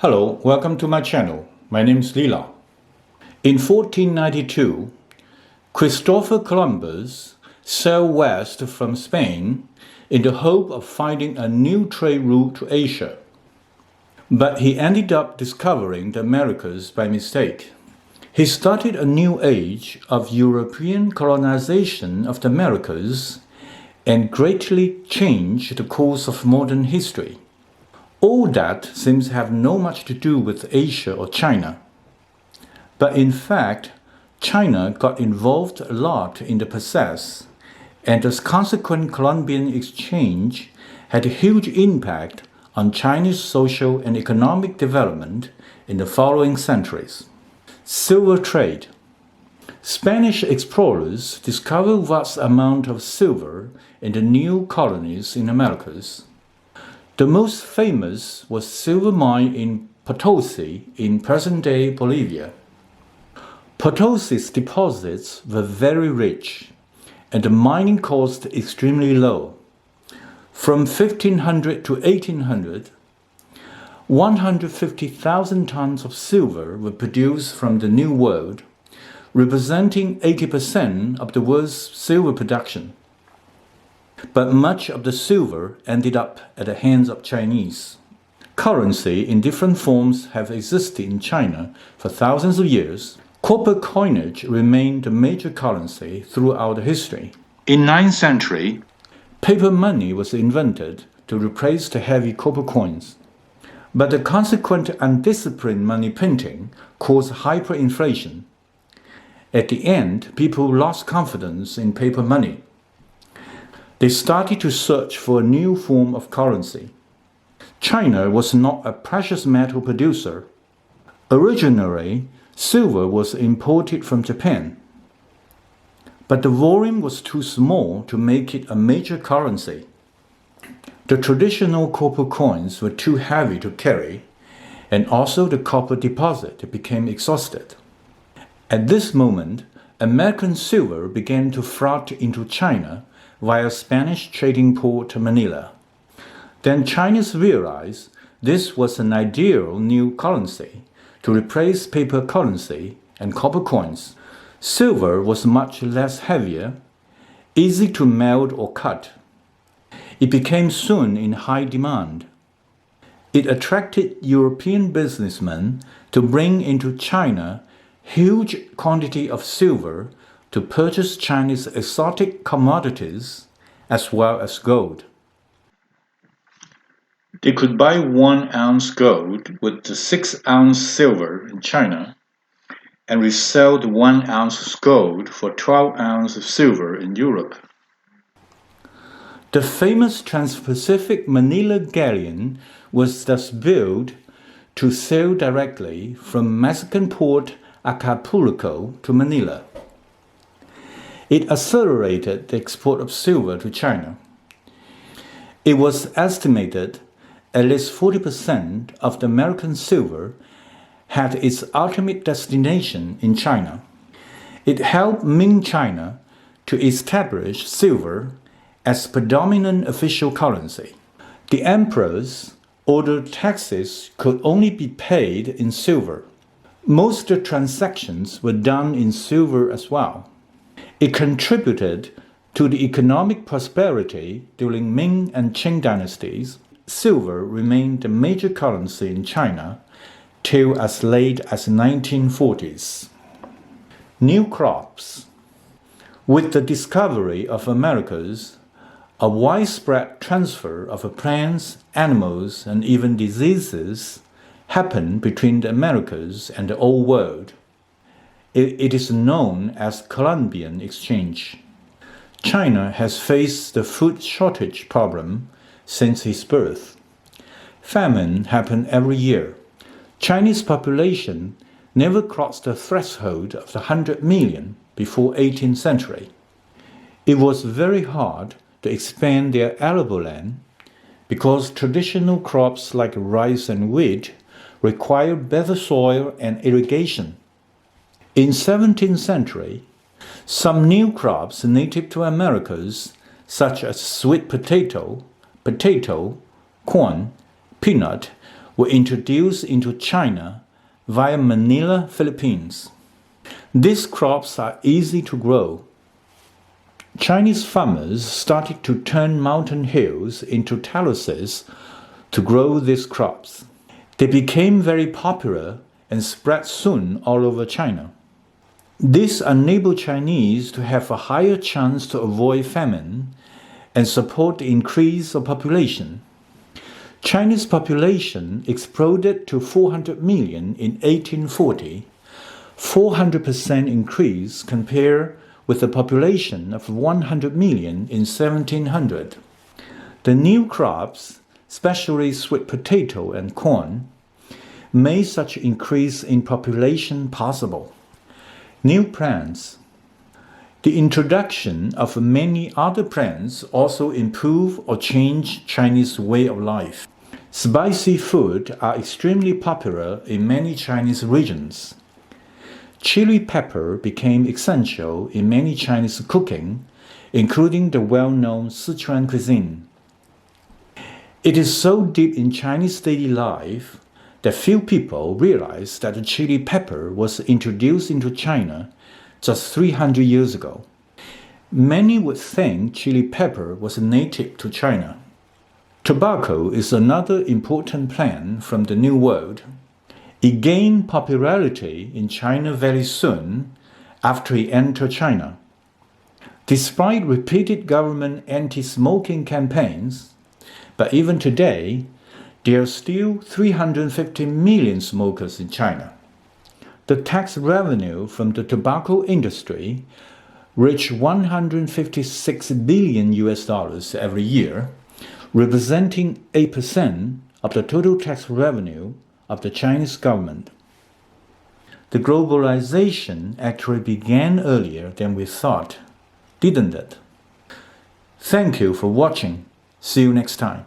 Hello, welcome to my channel. My name is Lila. In 1492, Christopher Columbus sailed west from Spain in the hope of finding a new trade route to Asia. But he ended up discovering the Americas by mistake. He started a new age of European colonization of the Americas and greatly changed the course of modern history. All that seems to have no much to do with Asia or China. But in fact, China got involved a lot in the process, and the consequent Columbian exchange had a huge impact on Chinese social and economic development in the following centuries. Silver trade. Spanish explorers discovered vast amount of silver in the new colonies in Americas. The most famous was silver mine in Potosi in present-day Bolivia. Potosi's deposits were very rich, and the mining cost extremely low. From 1500 to 1800, 150,000 tons of silver were produced from the New World, representing 80% of the world's silver production. But much of the silver ended up at the hands of Chinese. Currency in different forms have existed in China for thousands of years. Copper coinage remained the major currency throughout history. In 9th century, paper money was invented to replace the heavy copper coins. But the consequent undisciplined money printing caused hyperinflation. At the end, people lost confidence in paper money. They started to search for a new form of currency. China was not a precious metal producer. Originally, silver was imported from Japan. But the volume was too small to make it a major currency. The traditional copper coins were too heavy to carry, and also the copper deposit became exhausted. At this moment, American silver began to flood into China via Spanish trading port Manila. Then Chinese realized this was an ideal new currency to replace paper currency and copper coins. Silver was much less heavier, easy to melt or cut. It became soon in high demand. It attracted European businessmen to bring into China huge quantity of silver to purchase Chinese exotic commodities as well as gold. They could buy 1 ounce gold with the 6 ounce silver in China and resell the 1 ounce gold for 12 ounces of silver in Europe. The famous Trans-Pacific Manila galleon was thus built to sail directly from Mexican port Acapulco to Manila. It accelerated the export of silver to China. It was estimated at least 40% of the American silver had its ultimate destination in China. It helped Ming China to establish silver as predominant official currency. The emperors ordered taxes could only be paid in silver. Most of the transactions were done in silver as well. It contributed to the economic prosperity during Ming and Qing dynasties. Silver remained the major currency in China till as late as the 1940s. New crops. With the discovery of Americas, a widespread transfer of plants, animals, and even diseases happened between the Americas and the Old World. It is known as Columbian exchange. China has faced the food shortage problem since its birth. Famine happened every year. Chinese population never crossed the threshold of the 100 million before 18th century. It was very hard to expand their arable land because traditional crops like rice and wheat required better soil and irrigation. In 17th century, some new crops native to Americas, such as sweet potato, corn, peanut, were introduced into China via Manila, Philippines. These crops are easy to grow. Chinese farmers started to turn mountain hills into terraces to grow these crops. They became very popular and spread soon all over China. This enabled Chinese to have a higher chance to avoid famine and support the increase of population. Chinese population exploded to 400 million in 1840, 400% increase compared with a population of 100 million in 1700. The new crops, especially sweet potato and corn, made such increase in population possible. New plants. The introduction of many other plants also improve or change Chinese way of life. Spicy food are extremely popular in many Chinese regions. Chili pepper became essential in many Chinese cooking, including the well-known Sichuan cuisine. It is so deep in Chinese daily life that few people realize that the chili pepper was introduced into China just 300 years ago. Many would think chili pepper was native to China. Tobacco is another important plant from the New World. It gained popularity in China very soon after it entered China. Despite repeated government anti-smoking campaigns, but even today, there are still 350 million smokers in China. The tax revenue from the tobacco industry reached $156 billion every year, representing 8% of the total tax revenue of the Chinese government. The globalization actually began earlier than we thought, didn't it? Thank you for watching. See you next time.